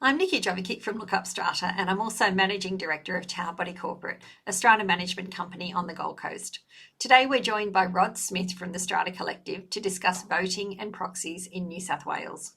I'm Nikki Jovicic from LookUpStrata, and I'm also Managing Director of Tower Body Corporate, a strata management company on the Gold Coast. Today we're joined by Rod Smith from the Strata Collective to discuss voting and proxies in New South Wales.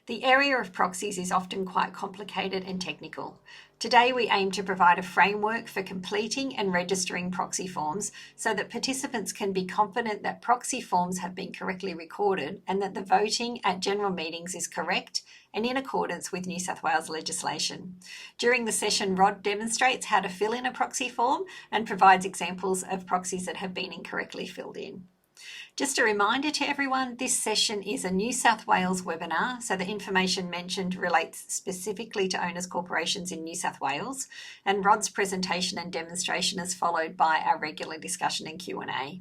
The area of proxies is often quite complicated and technical. Today we aim to provide a framework for completing and registering proxy forms so that participants can be confident that proxy forms have been correctly recorded and that the voting at general meetings is correct and in accordance with New South Wales legislation. During the session, Rod demonstrates how to fill in a proxy form and provides examples of proxies that have been incorrectly filled in. Just a reminder to everyone, this session is a New South Wales webinar, so the information mentioned relates specifically to owners corporations in New South Wales, and Rod's presentation and demonstration is followed by our regular discussion and Q&A.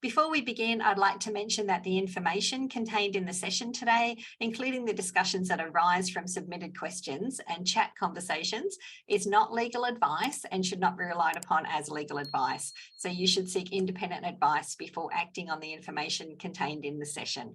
Before we begin, I'd like to mention that the information contained in the session today, including the discussions that arise from submitted questions and chat conversations, is not legal advice and should not be relied upon as legal advice. So you should seek independent advice before acting on the information contained in the session.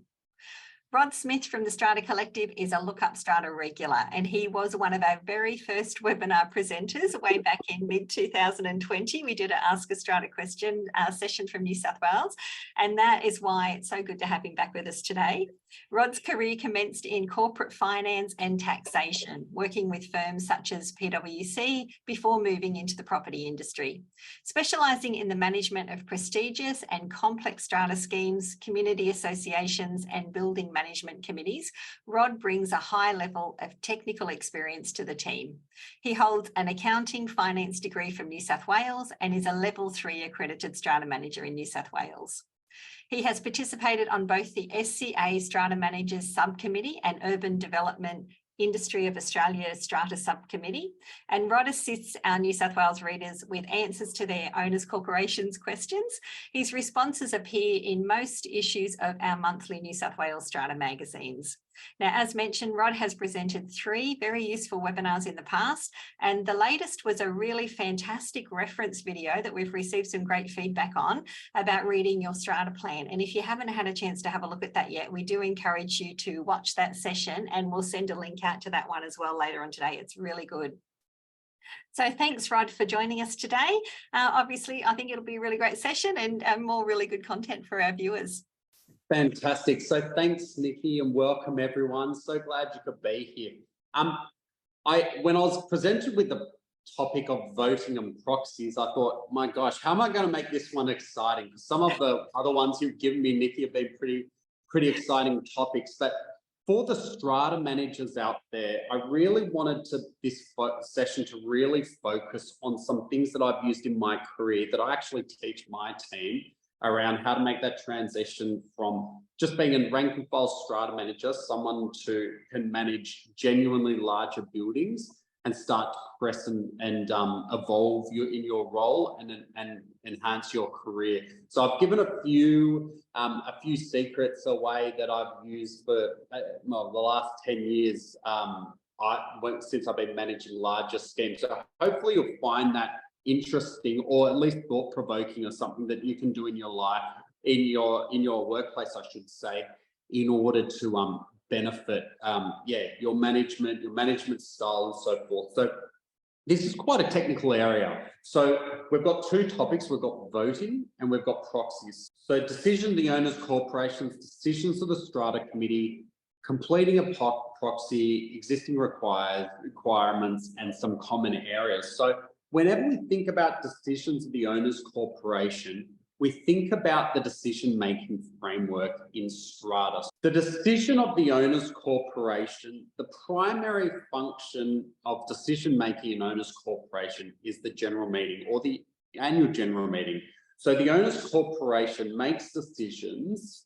Rod Smith from the Strata Collective is a LookUpStrata regular, and he was one of our very first webinar presenters way back in mid-2020. We did an Ask a Strata question session from New South Wales, and that is why it's so good to have him back with us today. Rod's career commenced in corporate finance and taxation, working with firms such as PwC before moving into the property industry. Specialising in the management of prestigious and complex strata schemes, community associations and building management committees, Rod brings a high level of technical experience to the team. He holds an accounting finance degree from New South Wales and is a level 3 accredited strata manager in New South Wales. He has participated on both the SCA Strata Managers Subcommittee and Urban Development Industry of Australia Strata Subcommittee, and Rod assists our New South Wales readers with answers to their owners corporations questions. His responses appear in most issues of our monthly New South Wales Strata magazines. Now, as mentioned, Rod has presented 3 very useful webinars in the past, and the latest was a really fantastic reference video that we've received some great feedback on about reading your strata plan. And if you haven't had a chance to have a look at that yet, we do encourage you to watch that session, and we'll send a link out to that one as well later on today. It's really good. So thanks, Rod, for joining us today. Obviously, I think it'll be a really great session and more really good content for our viewers. Fantastic. So thanks, Nikki, and welcome everyone. So glad you could be here. When I was presented with the topic of voting and proxies, I thought, my gosh, how am I going to make this one exciting? Because some of the other ones you've given me, Nikki, have been pretty exciting topics. But for the strata managers out there, I really wanted this session to really focus on some things that I've used in my career that I actually teach my team around how to make that transition from just being a rank and file strata manager, someone who can manage genuinely larger buildings and start to progress and evolve in your role and enhance your career. So I've given a few secrets away that I've used for the last 10 years since I've been managing larger schemes. So hopefully you'll find that interesting, or at least thought-provoking, or something that you can do in your life, in your workplace, I should say, in order to benefit your management style and so forth. So this is quite a technical area. So we've got 2 topics. We've got voting and we've got proxies. So decision of the owners corporations, decisions of the strata committee, completing a proxy, existing requirements, and some common areas. So whenever we think about decisions of the owners corporation, we think about the decision-making framework in strata. The decision of the owners corporation, the primary function of decision-making in owners corporation is the general meeting or the annual general meeting. So the owners corporation makes decisions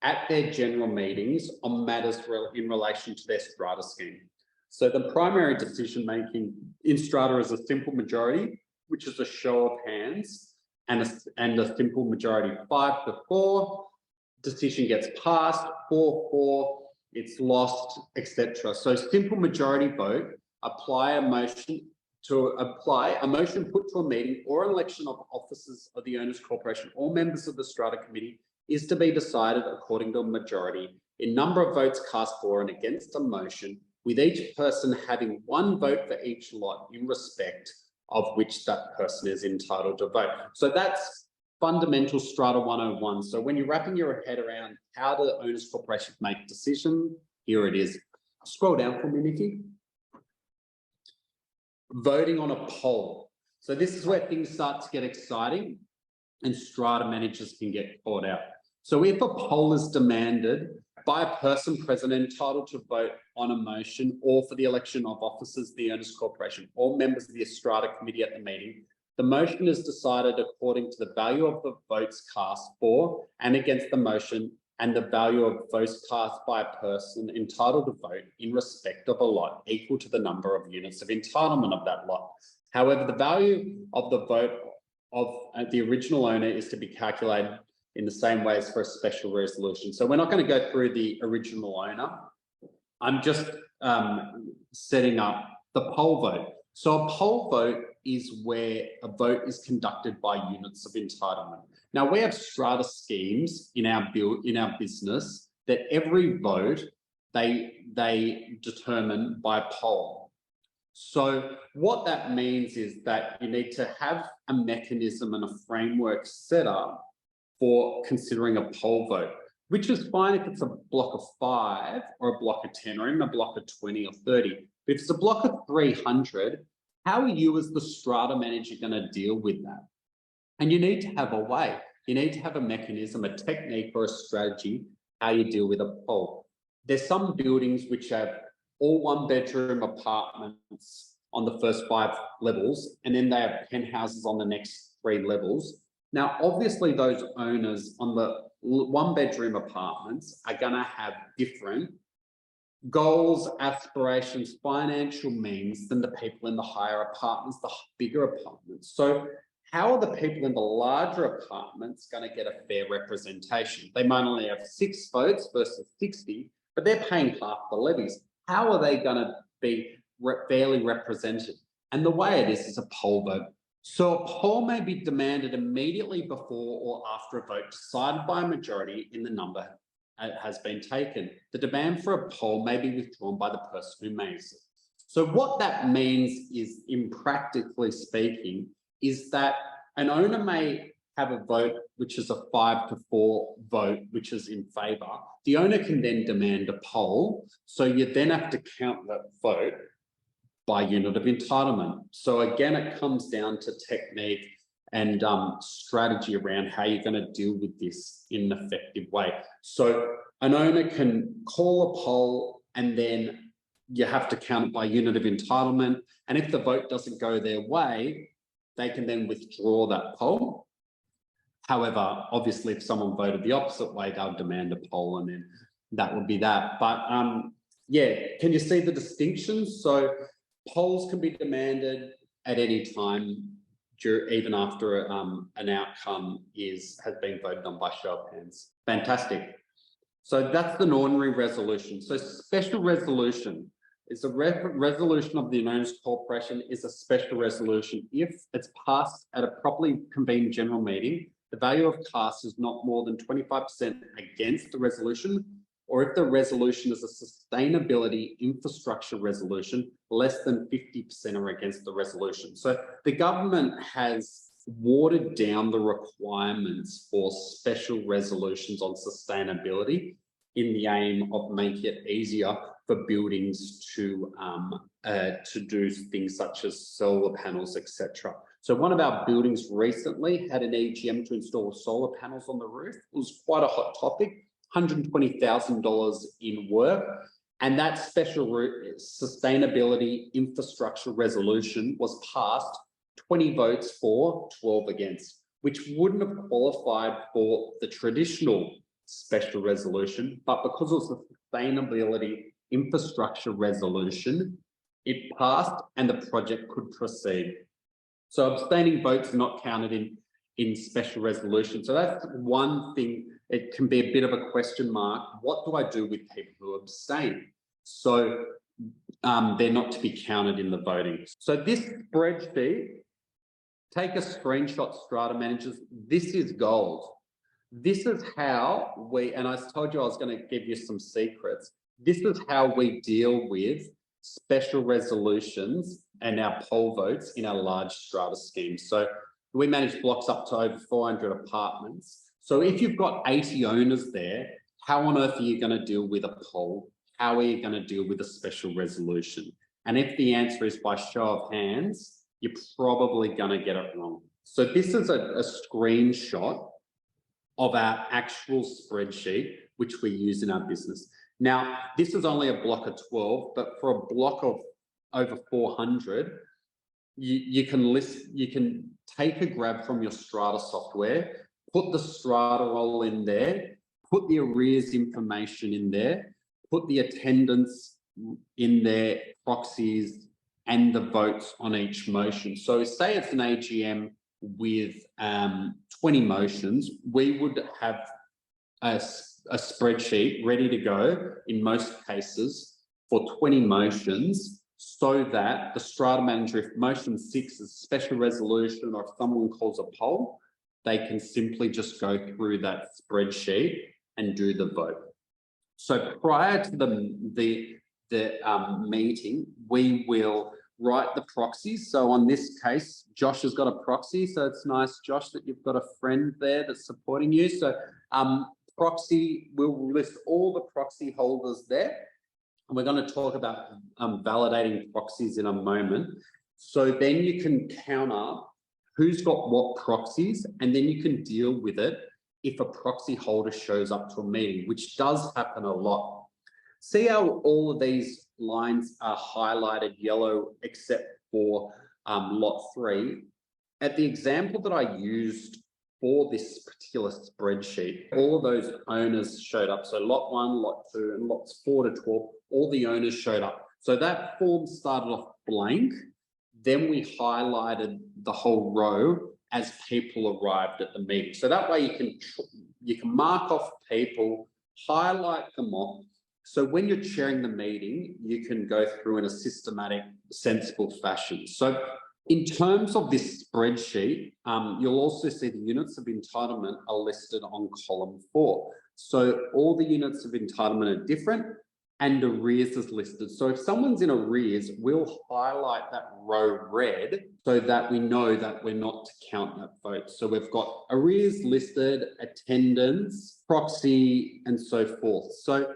at their general meetings on matters in relation to their strata scheme. So the primary decision-making in strata is a simple majority, which is a show of hands, and a simple majority 5-4. Decision gets passed, 4-4, it's lost, etc. So simple majority vote, apply a motion put to a meeting or an election of officers of the owners corporation or members of the strata committee is to be decided according to a majority in number of votes cast for and against a motion with each person having one vote for each lot in respect of which that person is entitled to vote. So that's fundamental Strata 101. So when you're wrapping your head around how do owners corporations make decisions, here it is. Scroll down for me, Nikki. Voting on a poll. So this is where things start to get exciting and strata managers can get caught out. So if a poll is demanded by a person present entitled to vote on a motion or for the election of officers, the owners corporation, or members of the strata committee at the meeting, the motion is decided according to the value of the votes cast for and against the motion and the value of votes cast by a person entitled to vote in respect of a lot equal to the number of units of entitlement of that lot. However, the value of the vote of the original owner is to be calculated in the same way as for a special resolution. So we're not going to go through the original owner. I'm just setting up the poll vote. So a poll vote is where a vote is conducted by units of entitlement. Now we have strata schemes in our business that every vote they determine by poll. So what that means is that you need to have a mechanism and a framework set up for considering a poll vote, which is fine if it's a block of 5 or a block of 10 or even a block of 20 or 30. But if it's a block of 300, how are you as the strata manager going to deal with that? And you need to have a way. You need to have a mechanism, a technique or a strategy, how you deal with a poll. There's some buildings which have all 1-bedroom apartments on the first 5 levels, and then they have penthouses on the next 3 levels. Now, obviously, those owners on the 1-bedroom apartments are going to have different goals, aspirations, financial means than the people in the higher apartments, the bigger apartments. So how are the people in the larger apartments going to get a fair representation? They might only have 6 votes versus 60, but they're paying half the levies. How are they going to be fairly represented? And the way it is a poll vote. So a poll may be demanded immediately before or after a vote decided by a majority in the number has been taken. The demand for a poll may be withdrawn by the person who makes it. So what that means is, in practically speaking, is that an owner may have a vote which is a 5-4 vote, which is in favour. The owner can then demand a poll. So you then have to count that vote by unit of entitlement. So again, it comes down to technique and strategy around how you're going to deal with this in an effective way. So an owner can call a poll and then you have to count it by unit of entitlement. And if the vote doesn't go their way, they can then withdraw that poll. However, obviously, if someone voted the opposite way, they'll demand a poll and then that would be that. But yeah, can you see the distinctions? So polls can be demanded at any time, even after an outcome has been voted on by show of hands. Fantastic. So that's an ordinary resolution. So special resolution is a resolution of the owners corporation is a special resolution if it's passed at a properly convened general meeting. The value of cast is not more than 25% against the resolution, or if the resolution is a sustainability infrastructure resolution, less than 50% are against the resolution. So the government has watered down the requirements for special resolutions on sustainability in the aim of making it easier for buildings to do things such as solar panels, etc. So one of our buildings recently had an EGM to install solar panels on the roof. It was quite a hot topic. $120,000 in work, and that special sustainability infrastructure resolution was passed 20 votes for, 12 against, which wouldn't have qualified for the traditional special resolution, but because it was a sustainability infrastructure resolution, it passed and the project could proceed. So abstaining votes are not counted in special resolution. So that's one thing. It can be a bit of a question mark. What do I do with people who abstain? So they're not to be counted in the voting. So this spreadsheet, take a screenshot, strata managers. This is gold. This is how we, and I told you I was going to give you some secrets. this is how we deal with special resolutions and our poll votes in our large strata scheme. So we manage blocks up to over 400 apartments. So if you've got 80 owners there, how on earth are you going to deal with a poll? How are you going to deal with a special resolution? And if the answer is by show of hands, you're probably going to get it wrong. So this is a screenshot of our actual spreadsheet, which we use in our business. Now, this is only a block of 12, but for a block of over 400, you can take a grab from your Strata software, put the Strata roll in there, put the arrears information in there, put the attendance in there, proxies, and the votes on each motion. So say it's an AGM with 20 motions, we would have a spreadsheet ready to go in most cases for 20 motions, so that the Strata Manager, if motion 6 is special resolution or if someone calls a poll, they can simply just go through that spreadsheet and do the vote. So prior to the meeting, we will write the proxies. So on this case, Josh has got a proxy. So it's nice, Josh, that you've got a friend there that's supporting you. So proxy, we'll list all the proxy holders there. And we're going to talk about validating proxies in a moment. So then you can count up who's got what proxies, and then you can deal with it if a proxy holder shows up to a meeting, which does happen a lot. See how all of these lines are highlighted yellow except for lot 3. At the example that I used for this particular spreadsheet, all of those owners showed up. So lot 1, lot 2, and lots 4 to 12, all the owners showed up. So that form started off blank. Then we highlighted the whole row as people arrived at the meeting. So that way you can mark off people, highlight them off. So when you're chairing the meeting, you can go through in a systematic, sensible fashion. So in terms of this spreadsheet, you'll also see the units of entitlement are listed on column 4. So all the units of entitlement are different and arrears is listed. So if someone's in arrears, we'll highlight that row red so that we know that we're not to count that vote. So we've got arrears listed, attendance, proxy, and so forth. So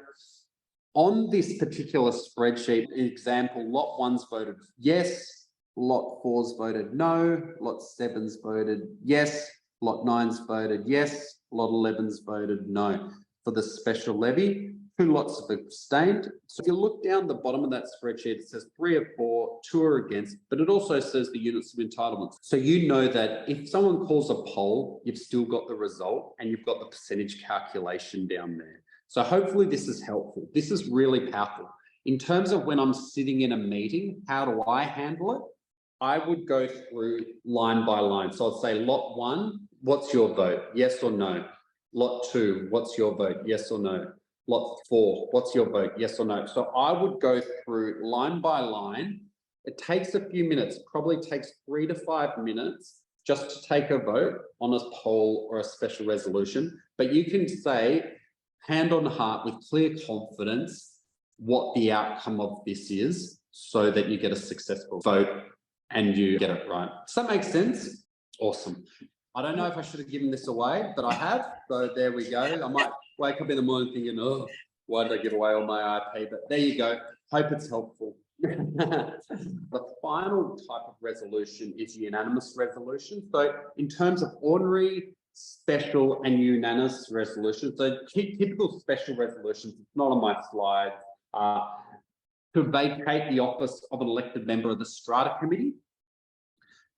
on this particular spreadsheet example, lot 1's voted yes, lot 4's voted no, lot 7's voted yes, lot 9's voted yes, lot 11's voted no for the special levy. 2 lots have abstained. So if you look down the bottom of that spreadsheet, it says 3 of 4, 2 are against, but it also says the units of entitlements. So you know that if someone calls a poll, you've still got the result and you've got the percentage calculation down there. So hopefully this is helpful. This is really powerful. In terms of when I'm sitting in a meeting, how do I handle it? I would go through line by line. So I'd say lot 1, what's your vote? Yes or no? Lot 2, what's your vote? Yes or no? Lot 4, what's your vote? Yes or no? So I would go through line by line. It takes a few minutes, probably takes 3 to 5 minutes just to take a vote on a poll or a special resolution. But you can say, hand on heart with clear confidence, what the outcome of this is so that you get a successful vote and you get it right. Does that make sense? Awesome. I don't know if I should have given this away, but I have. So there we go. I might wake up in the morning thinking, oh, why did I give away all my IP? But there you go. Hope it's helpful. The final type of resolution is unanimous resolution. So in terms of ordinary, special and unanimous resolutions, so typical special resolutions, it's not on my slide, to vacate the office of an elected member of the Strata Committee,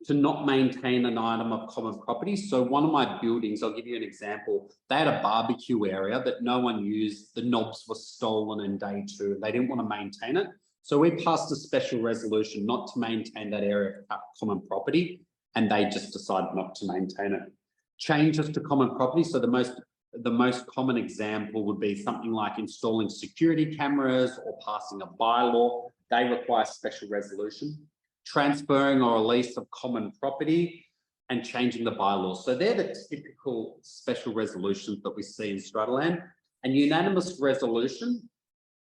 to not maintain an item of common property. So one of my buildings, I'll give you an example, they had a barbecue area that no one used. The knobs were stolen in day 2. They didn't want to maintain it. So we passed a special resolution not to maintain that area of common property, and they just decided not to maintain it. Changes to common property. So the most common example would be something like installing security cameras or passing a bylaw. They require special resolution. Transferring or release of common property and changing the bylaws. So they're the typical special resolutions that we see in Strataland. And unanimous resolution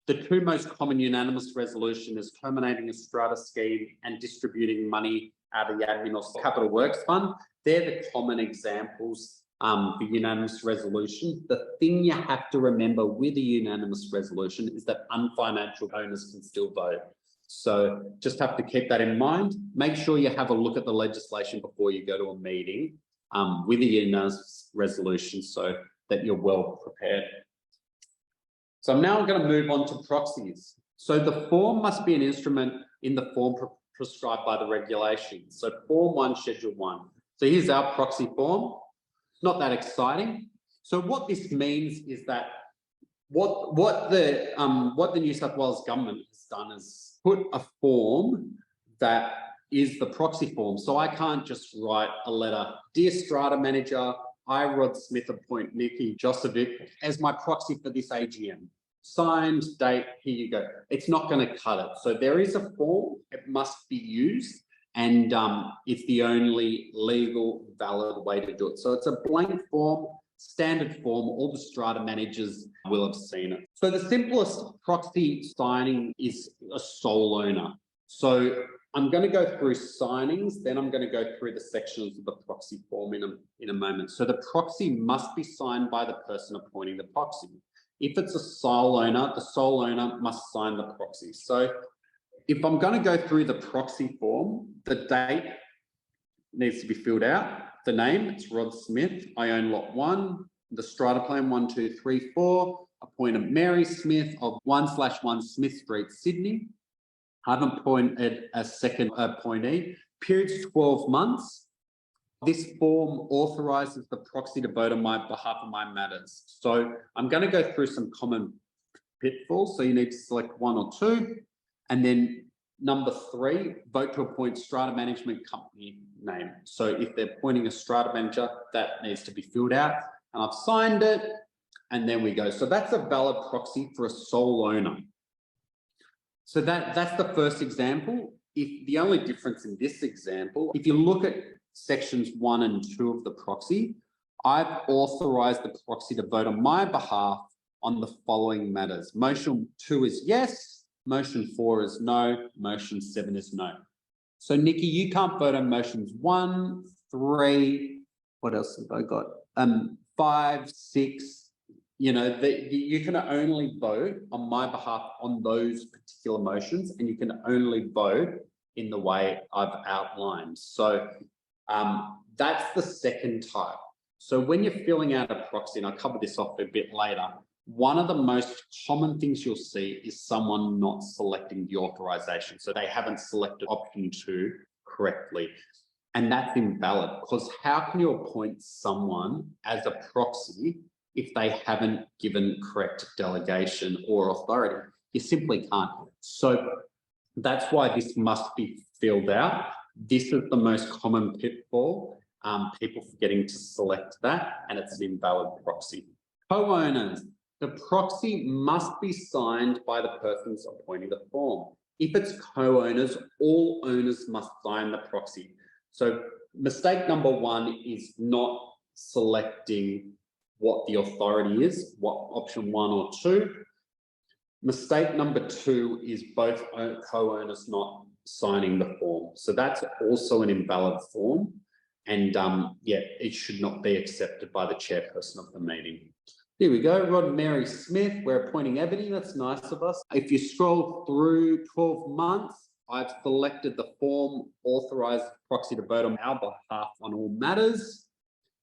The two most common unanimous resolution is terminating a strata scheme and distributing money out of the admin or capital works fund. They're the common examples for unanimous resolution. The thing you have to remember with a unanimous resolution is that unfinancial owners can still vote. So just have to keep that in mind. Make sure you have a look at the legislation before you go to a meeting with a unanimous resolution so that you're well prepared. So now I'm going to move on to proxies. So the form must be an instrument in the form prescribed by the regulations. So Form 1, Schedule 1. So here's our proxy form. Not that exciting. So what this means is that what the New South Wales government has done is put a form that is the proxy form. So I can't just write a letter, Dear Strata Manager, I, Rod Smith, appoint Nikki Jovicic as my proxy for this AGM. Signed, date, here you go. It's not going to cut it. So there is a form, it must be used, and it's the only legal, valid way to do it. So it's a blank form, standard form, all the strata managers will have seen it. So the simplest proxy signing is a sole owner. So I'm going to go through signings, then I'm going to go through the sections of the proxy form in a moment. So the proxy must be signed by the person appointing the proxy. If it's a sole owner, the sole owner must sign the proxy. So if I'm going to go through the proxy form, the date needs to be filled out. The name, it's Rod Smith. I own lot 1, the strata plan 1, 2, 3, 4. Appointed Mary Smith of 1/1 Smith Street, Sydney. I've appointed a second appointee. Period's 12 months. This form authorises the proxy to vote on my behalf of my matters. So I'm going to go through some common pitfalls. So you need to select 1 or 2. And then number 3, vote to appoint strata management company name. So if they're appointing a strata manager, that needs to be filled out. And I've signed it. And then we go. So that's a valid proxy for a sole owner. So that's the first example. If the only difference in this example, if you look at sections 1 and 2 of the proxy, I've authorized the proxy to vote on my behalf on the following matters. Motion 2 is yes, motion 4 is no, motion 7 is no. So Nikki, you can't vote on motions 1, 3, what else have I got? 5, 6, you know, you can only vote on my behalf on those particular motions, and you can only vote in the way I've outlined. So that's the second type. So when you're filling out a proxy, and I'll cover this off a bit later, one of the most common things you'll see is someone not selecting the authorization. So they haven't selected option 2 correctly. And that's invalid, because how can you appoint someone as a proxy if they haven't given correct delegation or authority? You simply can't. So that's why this must be filled out. This is the most common pitfall, people forgetting to select that, and it's an invalid proxy. Co-owners, the proxy must be signed by the persons appointing the form. If it's co-owners, all owners must sign the proxy. So mistake number 1 is not selecting what the authority is, what option 1 or 2. Mistake number 2 is both co-owners not signing the form. So that's also an invalid form. And yeah, it should not be accepted by the chairperson of the meeting. Here we go, Rod and Mary Smith, we're appointing Ebony, that's nice of us. If you scroll through 12 months, I've selected the form, authorised proxy to vote on our behalf on all matters,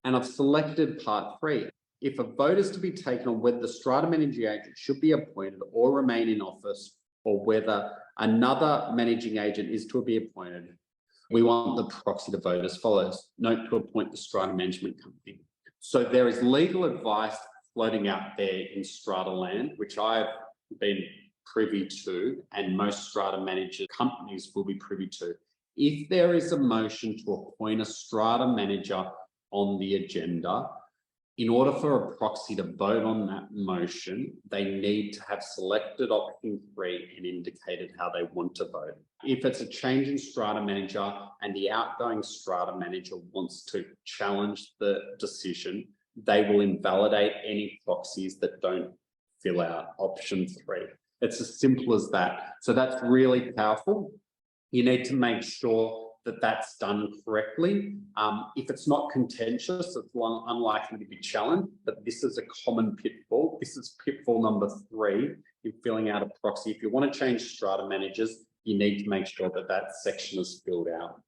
and I've selected part 3. If a vote is to be taken on whether the strata managing agent should be appointed or remain in office, or whether another managing agent is to be appointed, we want the proxy to vote as follows. Note to appoint the strata management company. So there is legal advice floating out there in strata land, which I've been privy to, and most strata manager companies will be privy to. If there is a motion to appoint a strata manager on the agenda, in order for a proxy to vote on that motion, they need to have selected option 3 and indicated how they want to vote. If it's a change in strata manager and the outgoing strata manager wants to challenge the decision, they will invalidate any proxies that don't fill out option 3. It's as simple as that. So that's really powerful. You need to make sure that that's done correctly. If it's not contentious, it's unlikely to be challenged, but this is a common pitfall. This is pitfall number 3 in filling out a proxy. If you want to change strata managers, you need to make sure that that section is filled out.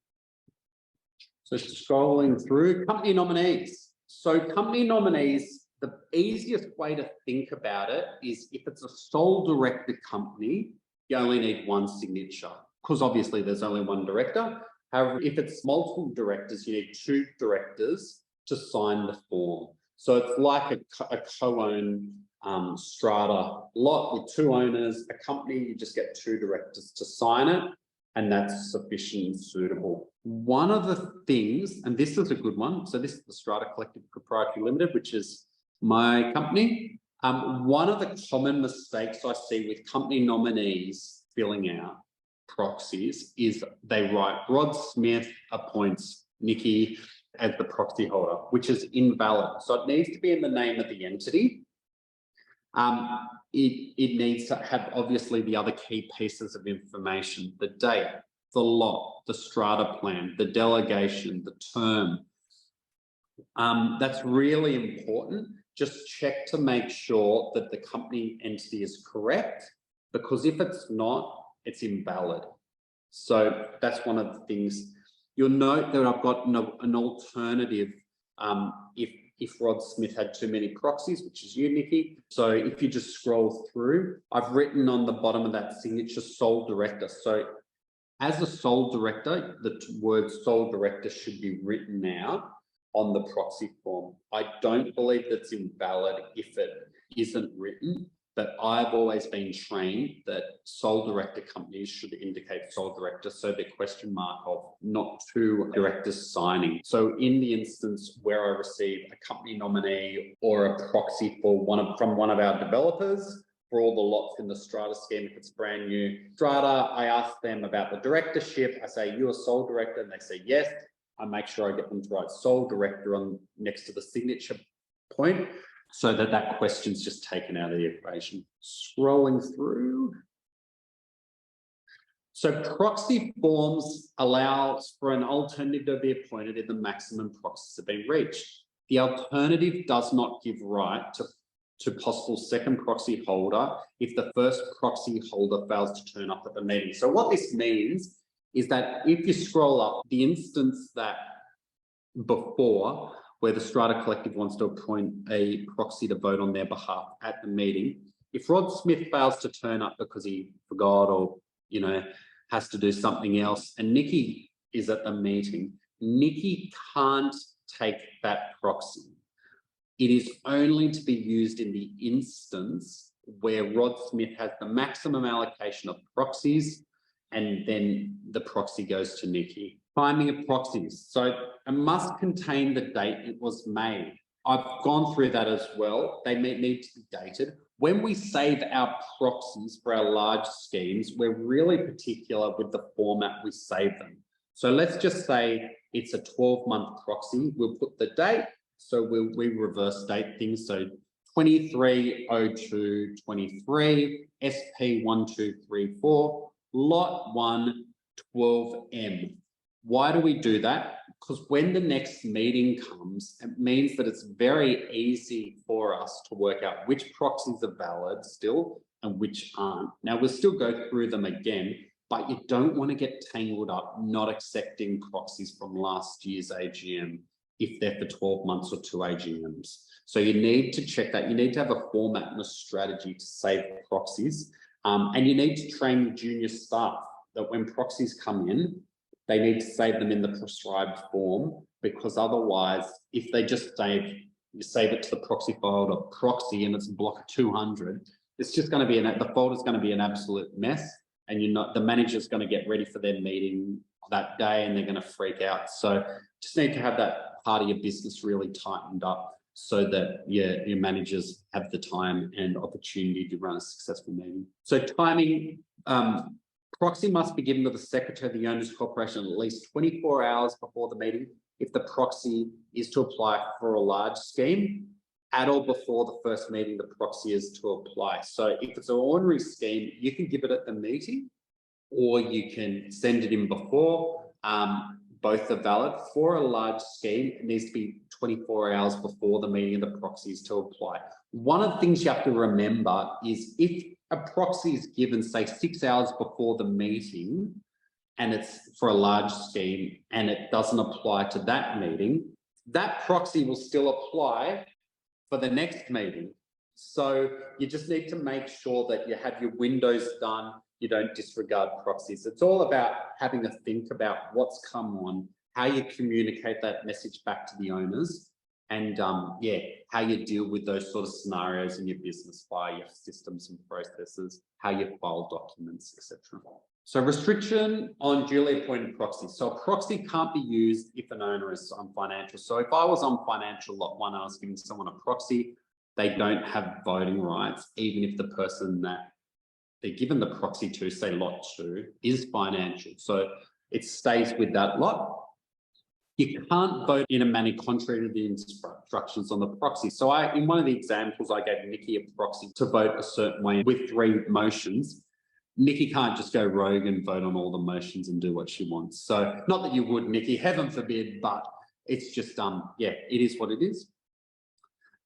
So scrolling through company nominees. So company nominees, the easiest way to think about it is if it's a sole director company, you only need one signature because obviously there's only one director. However, if it's multiple directors, you need 2 directors to sign the form. So it's like a co-owned strata lot with 2 owners, a company, you just get 2 directors to sign it, and that's sufficient and suitable. One of the things, and this is a good one, so this is the Strata Collective Proprietary Limited, which is my company. One of the common mistakes I see with company nominees filling out proxies is they write Rod Smith appoints Nikki as the proxy holder, which is invalid. So it needs to be in the name of the entity. It needs to have obviously the other key pieces of information, the date, the lot, the strata plan, the delegation, the term. That's really important. Just check to make sure that the company entity is correct, because if it's not, it's invalid. So that's one of the things. You'll note that I've got an alternative if Rod Smith had too many proxies, which is you, Nikki. So if you just scroll through, I've written on the bottom of that signature sole director. So as a sole director, the word sole director should be written out on the proxy form. I don't believe that's invalid if it isn't written, but I've always been trained that sole director companies should indicate sole director, so the question mark of not 2 directors signing. So in the instance where I receive a company nominee or a proxy for from one of our developers for all the lots in the strata scheme, if it's brand new strata, I ask them about the directorship. I say, "You're a sole director," and they say yes. I make sure I get them to write sole director on next to the signature point, so that that question's just taken out of the equation. Scrolling through. So proxy forms allows for an alternative to be appointed if the maximum proxies have been reached. The alternative does not give right to possible second proxy holder if the first proxy holder fails to turn up at the meeting. So what this means is that if you scroll up, the instance that before, where the Strata Collective wants to appoint a proxy to vote on their behalf at the meeting, if Rod Smith fails to turn up because he forgot or, has to do something else, and Nikki is at the meeting, Nikki can't take that proxy. It is only to be used in the instance where Rod Smith has the maximum allocation of proxies, and then the proxy goes to Nikki. Timing of proxies. So it must contain the date it was made. I've gone through that as well. They need to be dated. When we save our proxies for our large schemes, we're really particular with the format we save them. So let's just say it's a 12-month proxy. We'll put the date. So we reverse date things. So 23/02/23, SP1234, lot 1, 12M. Why do we do that? Because when the next meeting comes, it means that it's very easy for us to work out which proxies are valid still and which aren't. Now, we'll still go through them again, but you don't want to get tangled up not accepting proxies from last year's AGM if they're for 12 months or 2 AGMs. So you need to check that. You need to have a format and a strategy to save proxies. And you need to train your junior staff that when proxies come in, they need to save them in the prescribed form, because otherwise, if they just save it to the proxy folder proxy and it's a block of 200, it's just going to be the folder's going to be an absolute mess, and the manager's going to get ready for their meeting that day and they're going to freak out. So just need to have that part of your business really tightened up so that your managers have the time and opportunity to run a successful meeting. So timing. Proxy must be given to the secretary of the owner's corporation at least 24 hours before the meeting if the proxy is to apply for a large scheme. at or before the first meeting the proxy is to apply. So if it's an ordinary scheme, you can give it at the meeting, or you can send it in before. Both are valid. For a large scheme, it needs to be 24 hours before the meeting of the proxies to apply. One of the things you have to remember is if a proxy is given, say, 6 hours before the meeting, and it's for a large scheme and it doesn't apply to that meeting, that proxy will still apply for the next meeting. So you just need to make sure that you have your windows done. You don't disregard proxies. It's all about having a think about what's come on, how you communicate that message back to the owners, and yeah, how you deal with those sort of scenarios in your business via your systems and processes, how you file documents, etc. So restriction on duly appointed proxies. So a proxy can't be used if an owner is on financial. So if I was on financial lot 1 and I was giving someone a proxy, they don't have voting rights, even if the person that they're given the proxy to, say lot 2, is financial. So it stays with that lot. You can't vote in a manner contrary to the instructions on the proxy. So in one of the examples, I gave Nikki a proxy to vote a certain way with 3 motions. Nikki can't just go rogue and vote on all the motions and do what she wants. So not that you would, Nikki, heaven forbid, but it's just, yeah, it is what it is.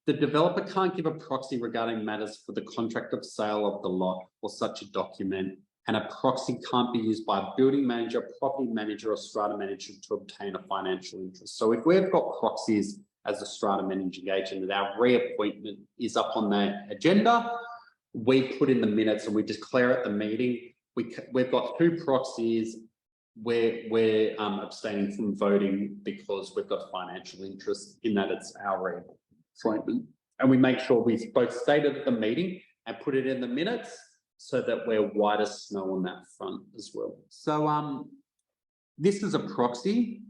The developer can't give a proxy regarding matters for the contract of sale of the lot or such a document, and a proxy can't be used by a building manager, property manager, or strata manager to obtain a financial interest. So if we've got proxies as a strata managing agent and our reappointment is up on the agenda, we put in the minutes and we declare at the meeting, we've got 2 proxies, we're abstaining from voting because we've got a financial interest in that it's our reappointment. And we make sure we both state it at the meeting and put it in the minutes so that we're white as snow on that front as well. So this is a proxy.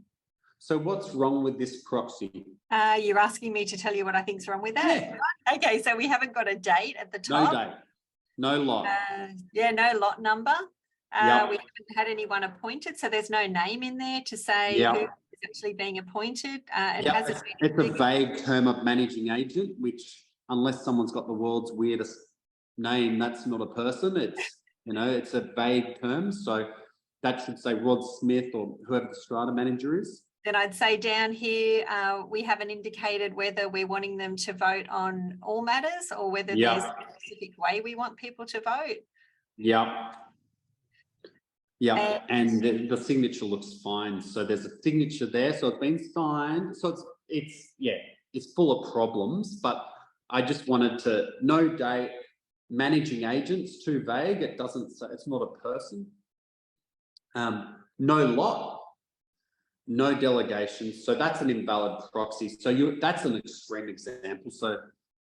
So what's wrong with this proxy? You're asking me to tell you what I think's wrong with that? Yeah. Okay, so we haven't got a date at the top. No date, no lot. Yeah, no lot number. Yep. We haven't had anyone appointed, so there's no name in there to say Yep. who is actually being appointed. Yep. It's a vague term of managing agent, which unless someone's got the world's weirdest name, that's not a person. It's, you know, it's a vague term. So that should say Rod Smith or whoever the strata manager is. Then I'd say down here, we haven't indicated whether we're wanting them to vote on all matters or whether there's a specific way we want people to vote. Yeah. Yeah, and the signature looks fine. So there's a signature there. So it's been signed. So it's full of problems, but I just wanted to, no date, managing agents, too vague. It doesn't say, it's not a person. No lot. No delegations, so that's an invalid proxy. So that's an extreme example. So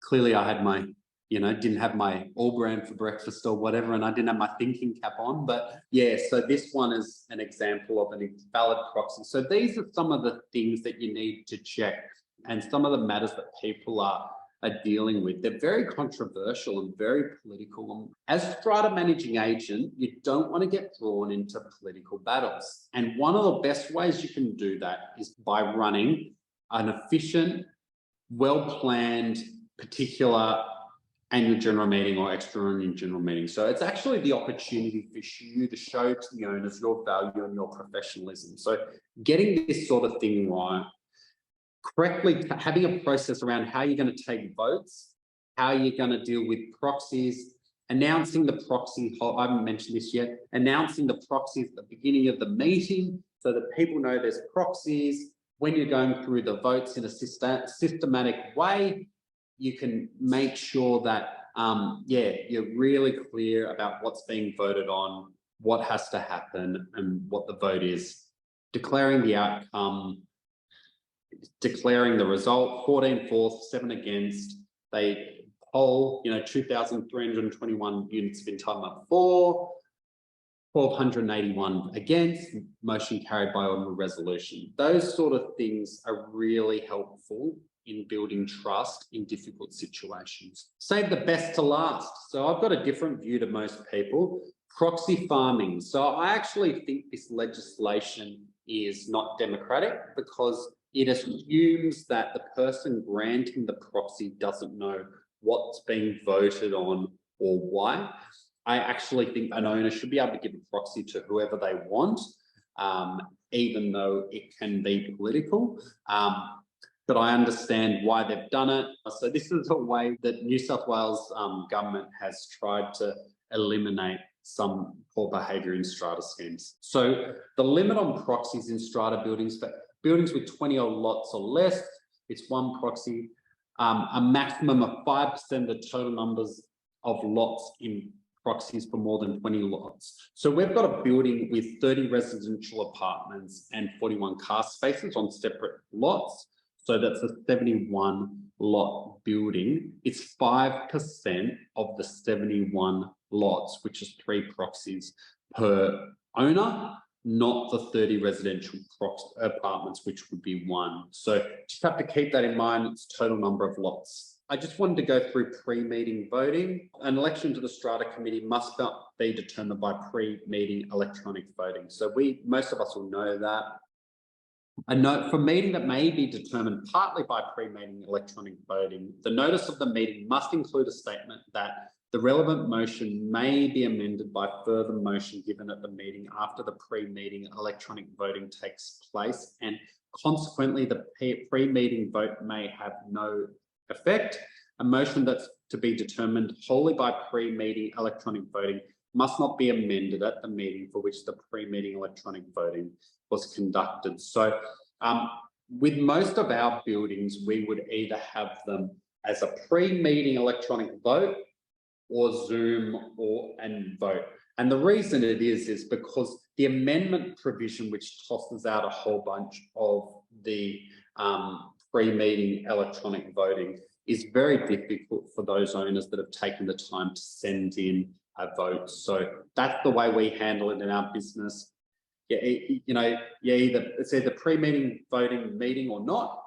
clearly I had my, didn't have my all brand for breakfast or whatever, and I didn't have my thinking cap on. But yeah, so this one is an example of an invalid proxy. So these are some of the things that you need to check and some of the matters that people are dealing with. They're very controversial and very political. As strata managing agent, you don't want to get drawn into political battles. And one of the best ways you can do that is by running an efficient, well-planned, particular annual general meeting or extraordinary general meeting. So it's actually the opportunity for you to show to the owners your value and your professionalism. So getting this sort of thing right, correctly having a process around how you're going to take votes, how you're going to deal with proxies, announcing the proxy, I haven't mentioned this yet, announcing the proxies at the beginning of the meeting so that people know there's proxies. When you're going through the votes in a systematic way, you can make sure that, you're really clear about what's being voted on, what has to happen and what the vote is, declaring the outcome, declaring the result, 14 for, 7 against. They poll, 2,321 units of entitlement for, 1,281 against, motion carried by ordinary resolution. Those sort of things are really helpful in building trust in difficult situations. Save the best to last. So I've got a different view to most people. Proxy farming. So I actually think this legislation is not democratic because it assumes that the person granting the proxy doesn't know what's being voted on or why. I actually think an owner should be able to give a proxy to whoever they want, even though it can be political. But I understand why they've done it. So this is a way that New South Wales government has tried to eliminate some poor behaviour in strata schemes. So the limit on proxies in strata buildings, but buildings with 20 odd lots or less, it's one proxy, a maximum of 5% of the total numbers of lots in proxies for more than 20 lots. So we've got a building with 30 residential apartments and 41 car spaces on separate lots. So that's a 71 lot building. It's 5% of the 71 lots, which is 3 proxies per owner, not the 30 residential apartments, which would be 1. So just have to keep that in mind. It's total number of lots. I just wanted to go through pre-meeting voting. An election to the Strata Committee must not be determined by pre-meeting electronic voting. So most of us will know that. A note for meeting that may be determined partly by pre-meeting electronic voting, the notice of the meeting must include a statement that the relevant motion may be amended by further motion given at the meeting after the pre-meeting electronic voting takes place, and consequently the pre-meeting vote may have no effect. A motion that's to be determined wholly by pre-meeting electronic voting must not be amended at the meeting for which the pre-meeting electronic voting was conducted. So with most of our buildings, we would either have them as a pre-meeting electronic vote or Zoom and vote. And the reason it is because the amendment provision, which tosses out a whole bunch of the pre-meeting electronic voting, is very difficult for those owners that have taken the time to send in a vote. So that's the way we handle it in our business. It's either pre-meeting voting meeting or not,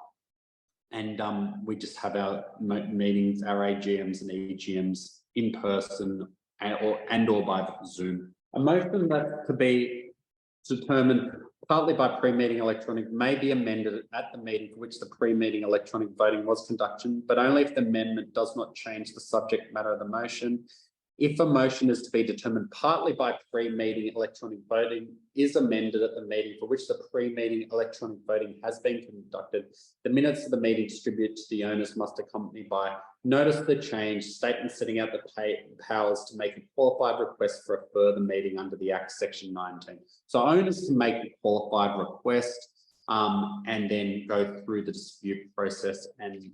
and we just have our meetings, our AGMs and EGMs in person and or by Zoom. A motion that could be determined partly by pre-meeting electronic may be amended at the meeting for which the pre-meeting electronic voting was conducted, but only if the amendment does not change the subject matter of the motion. If a motion is to be determined partly by pre-meeting electronic voting is amended at the meeting for which the pre-meeting electronic voting has been conducted, the minutes of the meeting distributed to the owners must accompany by notice of the change, statement setting out the powers to make a qualified request for a further meeting under the Act Section 19. So owners can make a qualified request and then go through the dispute process and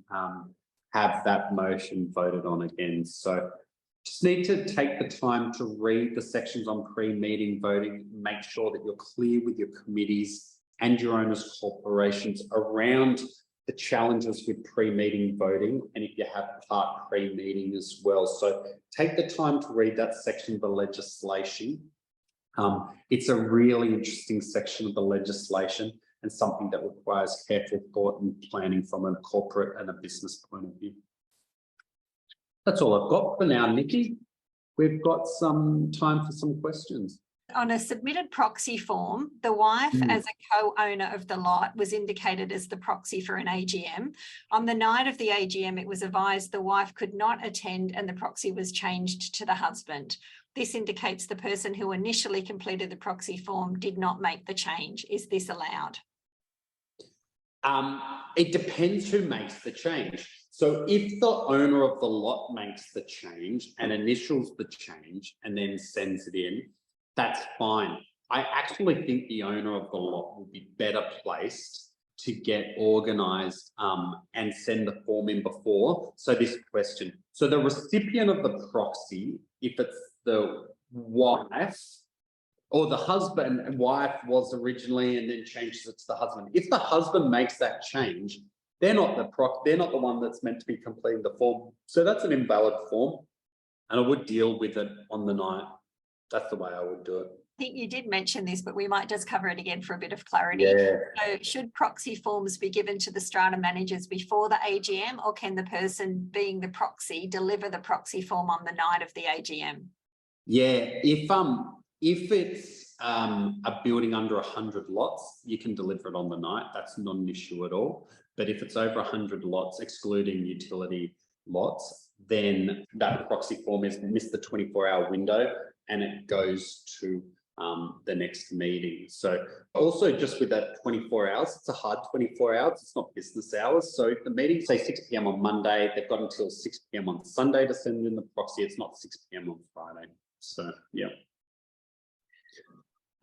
have that motion voted on again. So just need to take the time to read the sections on pre-meeting voting, make sure that you're clear with your committees and your owners' corporations around the challenges with pre-meeting voting, and if you have part pre-meeting as well. So take the time to read that section of the legislation. It's a really interesting section of the legislation and something that requires careful thought and planning from a corporate and a business point of view. That's all I've got for now, Nikki. We've got some time for some questions. On a submitted proxy form, the wife as a co-owner of the lot was indicated as the proxy for an AGM. On the night of the AGM, it was advised the wife could not attend and the proxy was changed to the husband. This indicates the person who initially completed the proxy form did not make the change. Is this allowed? It depends who makes the change. So if the owner of the lot makes the change and initials the change and then sends it in, that's fine. I actually think the owner of the lot will be better placed to get organised and send the form in before. So this question, so the recipient of the proxy, if it's the wife or the husband and wife was originally and then changes it to the husband, if the husband makes that change, they're not the one that's meant to be completing the form. So that's an invalid form, and I would deal with it on the night. That's the way I would do it. I think you did mention this, but we might just cover it again for a bit of clarity. Yeah. So should proxy forms be given to the strata managers before the AGM, or can the person being the proxy deliver the proxy form on the night of the AGM? Yeah, if it's a building under 100 lots, you can deliver it on the night. That's not an issue at all. But if it's over 100 lots, excluding utility lots, then that proxy form is missed the 24-hour window and it goes to the next meeting. So also just with that 24 hours, it's a hard 24 hours. It's not business hours. So if the meeting, say 6 p.m. on Monday, they've got until 6 p.m. on Sunday to send in the proxy. It's not 6 p.m. on Friday. So, yeah.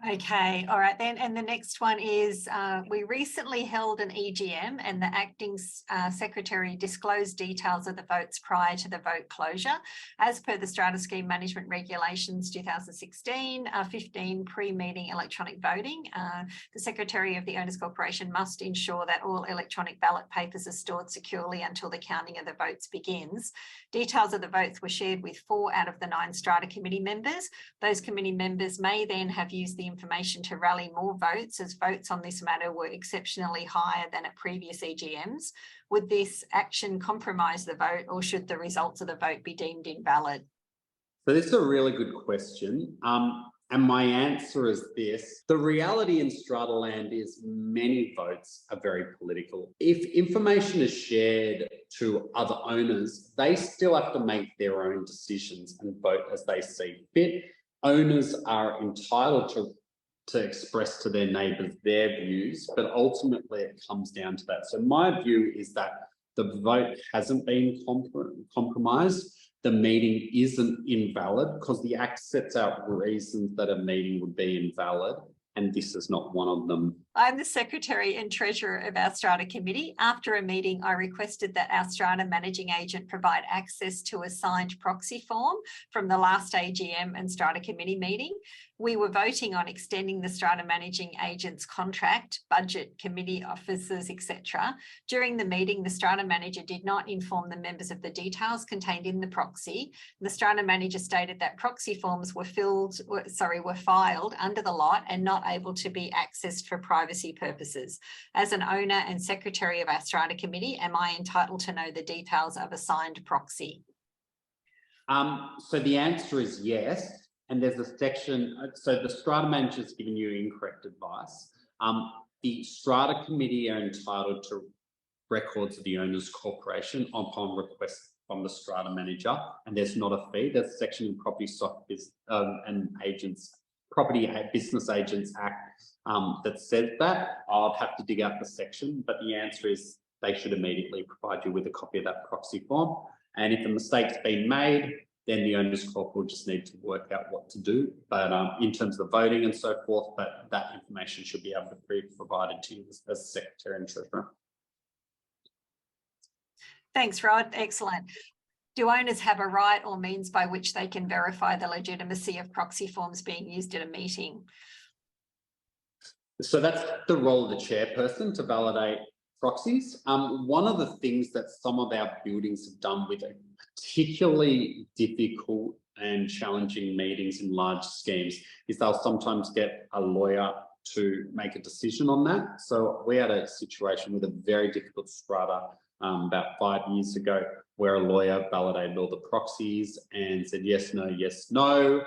Okay, all right then. And the next one is, we recently held an EGM and the acting secretary disclosed details of the votes prior to the vote closure. As per the Strata Scheme Management Regulations 2016, 15 pre-meeting electronic voting, the Secretary of the Owners Corporation must ensure that all electronic ballot papers are stored securely until the counting of the votes begins. Details of the votes were shared with 4 out of the 9 Strata committee members. Those committee members may then have used the information to rally more votes, as votes on this matter were exceptionally higher than at previous EGMs. Would this action compromise the vote, or should the results of the vote be deemed invalid? So this is a really good question. And my answer is this: the reality in Strata land is many votes are very political. If information is shared to other owners, they still have to make their own decisions and vote as they see fit. Owners are entitled to express to their neighbours their views, but ultimately it comes down to that. So my view is that the vote hasn't been compromised. The meeting isn't invalid because the Act sets out reasons that a meeting would be invalid, and this is not one of them. I'm the Secretary and Treasurer of our Strata Committee. After a meeting, I requested that our Strata Managing Agent provide access to a signed proxy form from the last AGM and Strata Committee meeting. We were voting on extending the Strata Managing Agent's contract, budget, committee officers, etc. During the meeting, the Strata Manager did not inform the members of the details contained in the proxy. The Strata Manager stated that proxy forms were filed under the lot and not able to be accessed for privacy purposes. As an owner and secretary of our Strata Committee, am I entitled to know the details of a signed proxy? So the answer is yes. And there's a section, so the Strata Manager's given you incorrect advice. The Strata Committee are entitled to records of the Owners Corporation upon request from the Strata Manager, and there's not a fee. There's a section in Property Stock and Agents, Property Business Agents Act that says that. I'll have to dig out the section, but the answer is they should immediately provide you with a copy of that proxy form. And if a mistake's been made, then the Owners Corp will just need to work out what to do. But in terms of voting and so forth, but that information should be able to be provided to you as Secretary and Treasurer. Thanks, Rod. Excellent. Do owners have a right or means by which they can verify the legitimacy of proxy forms being used at a meeting? So that's the role of the chairperson to validate proxies. One of the things that some of our buildings have done with a particularly difficult and challenging meetings in large schemes is they'll sometimes get a lawyer to make a decision on that. So we had a situation with a very difficult strata about 5 years ago where a lawyer validated all the proxies and said yes, no,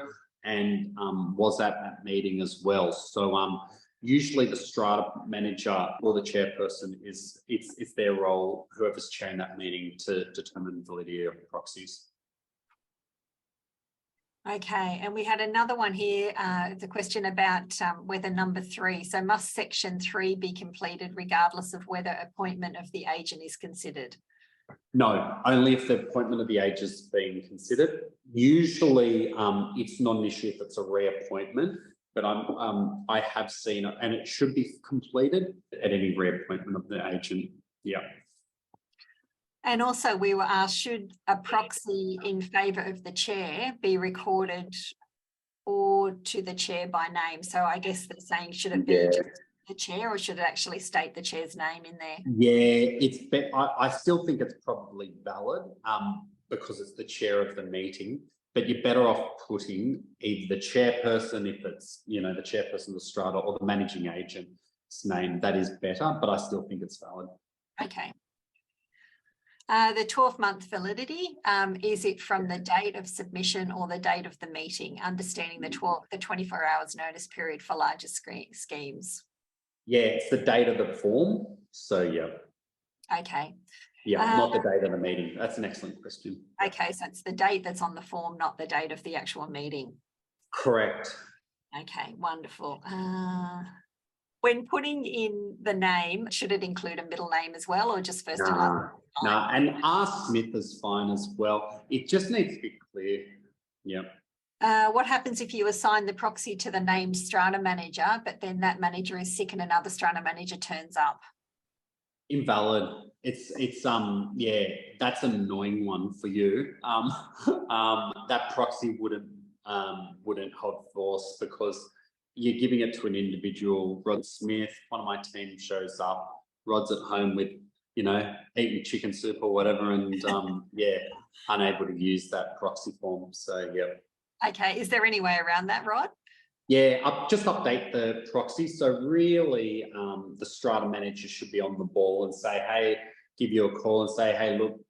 and was at that meeting as well. So usually the Strata Manager or the chairperson it's their role, whoever's chairing that meeting, to determine validity of proxies. Okay, and we had another one here, the question about whether number 3, so must section 3 be completed regardless of whether appointment of the agent is considered? No, only if the appointment of the agent is being considered. Usually it's not an issue if it's a reappointment, but I have seen it, and it should be completed at any reappointment of the agent. Yeah. And also we were asked, should a proxy in favour of the chair be recorded or to the chair by name? So I guess they're saying, should it be just the chair, or should it actually state the chair's name in there? Yeah, I still think it's probably valid because it's the chair of the meeting, but you're better off putting either the chairperson, if it's, the chairperson of the strata, or the managing agent's name. That is better, but I still think it's valid. Okay. The 12-month validity, is it from the date of submission or the date of the meeting? Understanding the 24 hours notice period for larger schemes. Yeah, it's the date of the form. So yeah. Okay. Yeah, not the date of the meeting. That's an excellent question. Okay, so it's the date that's on the form, not the date of the actual meeting. Correct. Okay, wonderful. When putting in the name, should it include a middle name as well, or just first and last? No, and R. Smith is fine as well. It just needs to be clear. Yep. What happens if you assign the proxy to the named Strata Manager, but then that manager is sick and another Strata Manager turns up? Invalid. It's yeah, that's an annoying one for you. That proxy wouldn't hold force because you're giving it to an individual. Rod Smith, one of my team shows up. Rod's at home with, you know, eating chicken soup or whatever, and yeah, unable to use that proxy form. So yeah. Okay, is there any way around that, Rod? Yeah, just update the proxy. So really, the Strata Manager should be on the ball and say, hey, give you a call and say, hey, look,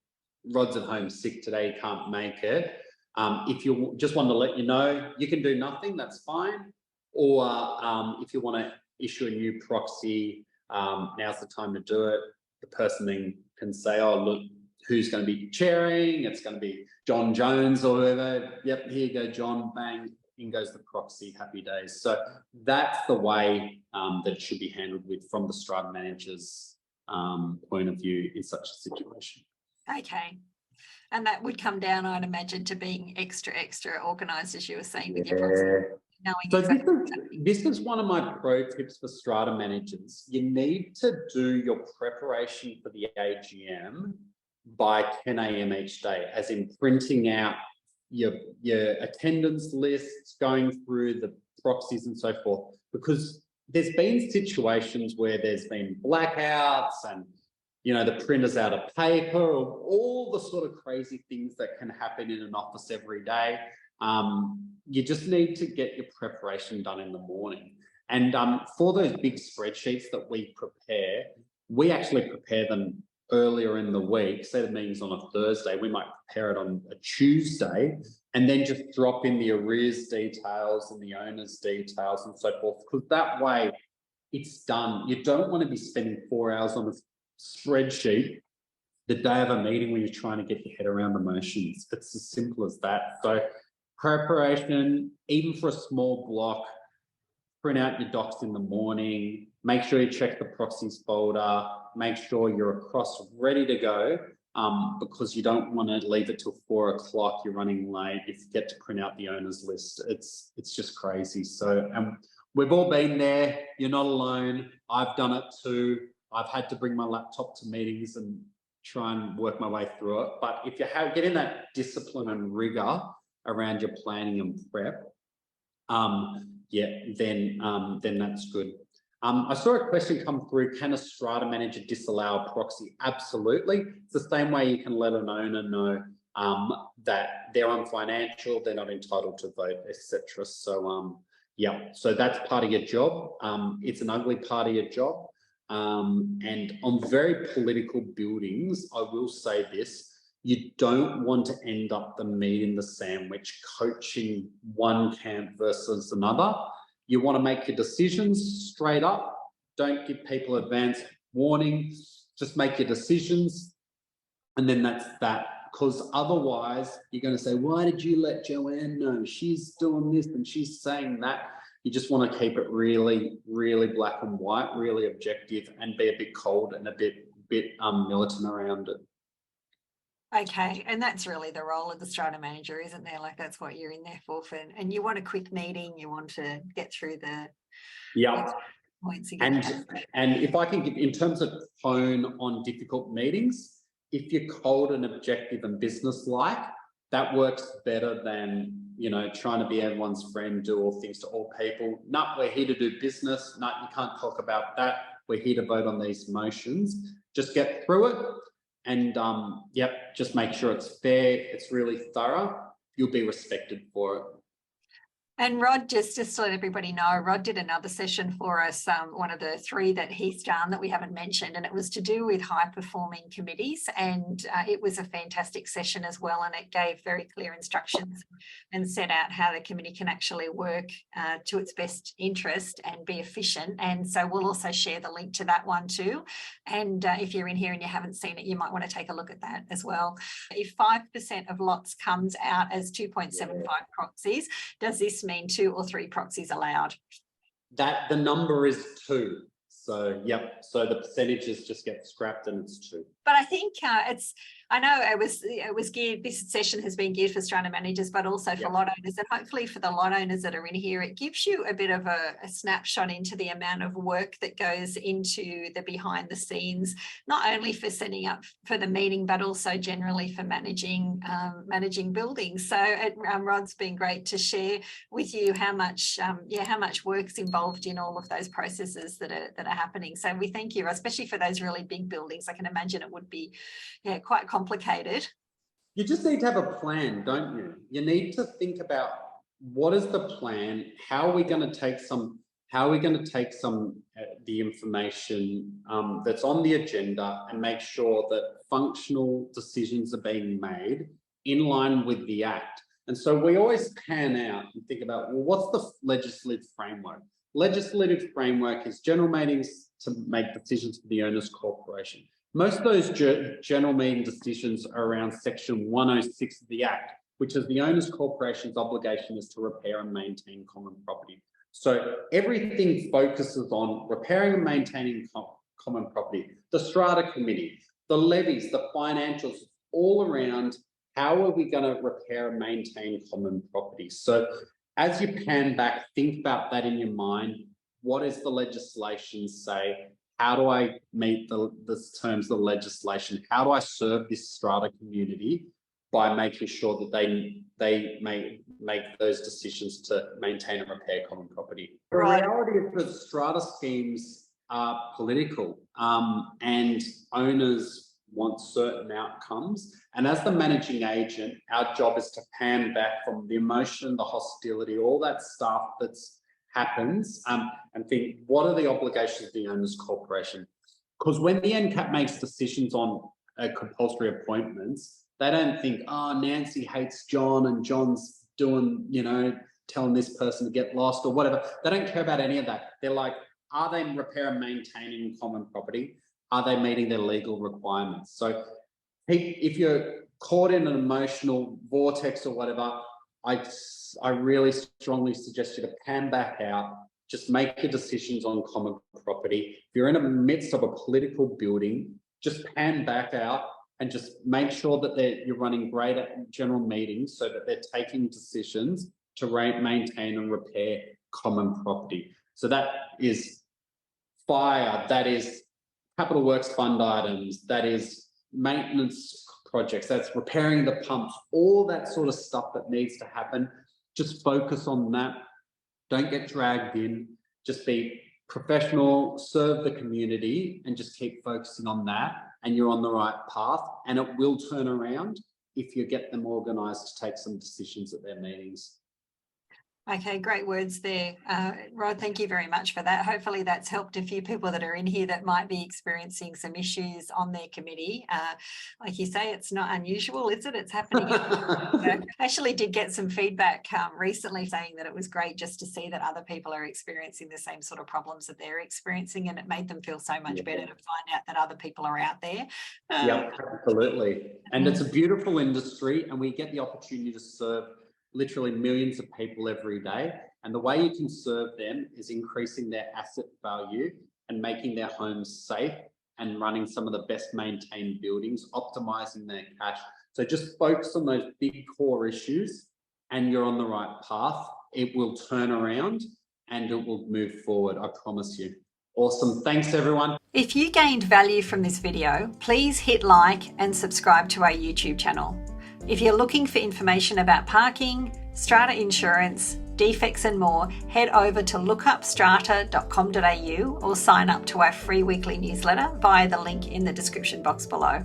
Rod's at home sick today, can't make it. If you just want to let you know, you can do nothing, that's fine. Or if you want to issue a new proxy, now's the time to do it. The person then can say, oh, look, who's going to be chairing? It's going to be John Jones or whoever. Yep, here you go, John, bang. In goes the proxy, happy days. So that's the way that it should be handled with from the Strata Manager's point of view in such a situation. Okay. And that would come down, I'd imagine, to being extra organised, as you were saying, with your proxy. So this is one of my pro tips for Strata Managers. You need to do your preparation for the AGM by 10 a.m. each day, as in printing out your attendance lists, going through the proxies and so forth, because there's been situations where there's been blackouts and, you know, the printer's out of paper, or all the sort of crazy things that can happen in an office every day. You just need to get your preparation done in the morning. And for those big spreadsheets that we prepare, we actually prepare them earlier in the week. Say the meeting's on a Thursday, we might prepare it on a Tuesday and then just drop in the arrears details and the owner's details and so forth, because that way it's done. You don't want to be spending 4 hours on a spreadsheet the day of a meeting when you're trying to get your head around the motions. It's as simple as that. So preparation, even for a small block, print out your docs in the morning, make sure you check the proxies folder, make sure you're across ready to go, because you don't want to leave it till 4 o'clock, you're running late, if you get to print out the owner's list. It's just crazy. So we've all been there, you're not alone. I've done it too. I've had to bring my laptop to meetings and try and work my way through it. But if you get in that discipline and rigor around your planning and prep, yeah, then that's good. I saw a question come through, can a Strata Manager disallow a proxy? Absolutely. It's the same way you can let an owner know that they're unfinancial, they're not entitled to vote, etc. So yeah, so that's part of your job. It's an ugly part of your job. And on very political buildings, I will say this, you don't want to end up the meat in the sandwich coaching one camp versus another. You want to make your decisions straight up. Don't give people advance warning. Just make your decisions. And then that's that. Because otherwise, you're going to say, why did you let Joanne know? She's doing this and she's saying that. You just want to keep it really, really black and white, really objective, and be a bit cold and a bit militant around it. Okay, and that's really the role of the Strata Manager, isn't there? Like, that's what you're in there for. And you want a quick meeting, you want to get through the points again. And if I can give, in terms of tone on difficult meetings, if you're cold and objective and business-like, that works better than, you know, trying to be everyone's friend, do all things to all people. No, we're here to do business. No, you can't talk about that. We're here to vote on these motions. Just get through it. And yep, just make sure it's fair, it's really thorough. You'll be respected for it. And Rod, just to let everybody know, Rod did another session for us, one of the 3 that he's done that we haven't mentioned, and it was to do with high-performing committees, and it was a fantastic session as well, and it gave very clear instructions and set out how the committee can actually work to its best interest and be efficient. And so we'll also share the link to that one too. And if you're in here and you haven't seen it, you might want to take a look at that as well. If 5% of lots comes out as 2.75 proxies, does this mean 2 or 3 proxies allowed? That the number is 2. So, yep. So the percentages just get scrapped and it's 2. But I think I know it was geared, this session has been geared for strata managers, but also for lot owners, and hopefully for the lot owners that are in here, it gives you a bit of a snapshot into the amount of work that goes into the behind the scenes, not only for setting up for the meeting, but also generally for managing buildings. So Rod's been great to share with you how much work's involved in all of those processes that are happening. So we thank you, especially for those really big buildings. I can imagine it would be quite complicated. You just need to have a plan, don't you? You need to think about what is the plan, how are we going to take some the information that's on the agenda and make sure that functional decisions are being made in line with the Act. And so we always pan out and think about, well, what's the legislative framework? Legislative framework is general meetings to make decisions for the owners' corporation. Most of those general meeting decisions are around section 106 of the Act, which is the owners' corporation's obligation is to repair and maintain common property. So everything focuses on repairing and maintaining common property. The strata committee, the levies, the financials, all around how are we going to repair and maintain common property. So as you pan back, think about that in your mind. What does the legislation say? How do I meet the terms of the legislation? How do I serve this strata community by making sure that they make those decisions to maintain and repair common property? The reality is that strata schemes are political and owners want certain outcomes. And as the managing agent, our job is to pan back from the emotion, the hostility, all that stuff that's happens and think, what are the obligations of the owners' corporation? Because when the NCAP makes decisions on compulsory appointments, they don't think, oh, Nancy hates John and John's doing, telling this person to get lost or whatever. They don't care about any of that. They're like, are they repair and maintaining common property? Are they meeting their legal requirements? So if you're caught in an emotional vortex or whatever, I really strongly suggest you to pan back out, just make your decisions on common property. If you're in the midst of a political building, just pan back out and just make sure that you're running great general meetings so that they're taking decisions to maintain and repair common property. So that is fire, that is capital works fund items, that is maintenance projects, that's repairing the pumps, all that sort of stuff that needs to happen. Just focus on that. Don't get dragged in. Just be professional, serve the community, and just keep focusing on that. And you're on the right path. And it will turn around if you get them organised to take some decisions at their meetings. Okay, great words there. Rod, thank you very much for that. Hopefully that's helped a few people that are in here that might be experiencing some issues on their committee. Like you say, it's not unusual, is it? It's happening. I actually did get some feedback recently saying that it was great just to see that other people are experiencing the same sort of problems that they're experiencing, and it made them feel so much better to find out that other people are out there. Yeah, absolutely. And it's a beautiful industry, and we get the opportunity to serve literally millions of people every day. And the way you can serve them is increasing their asset value and making their homes safe and running some of the best maintained buildings, optimizing their cash. So just focus on those big core issues and you're on the right path. It will turn around and it will move forward, I promise you. Awesome. Thanks, everyone. If you gained value from this video, please hit like and subscribe to our YouTube channel. If you're looking for information about parking, strata insurance, defects and more, head over to lookupstrata.com.au or sign up to our free weekly newsletter via the link in the description box below.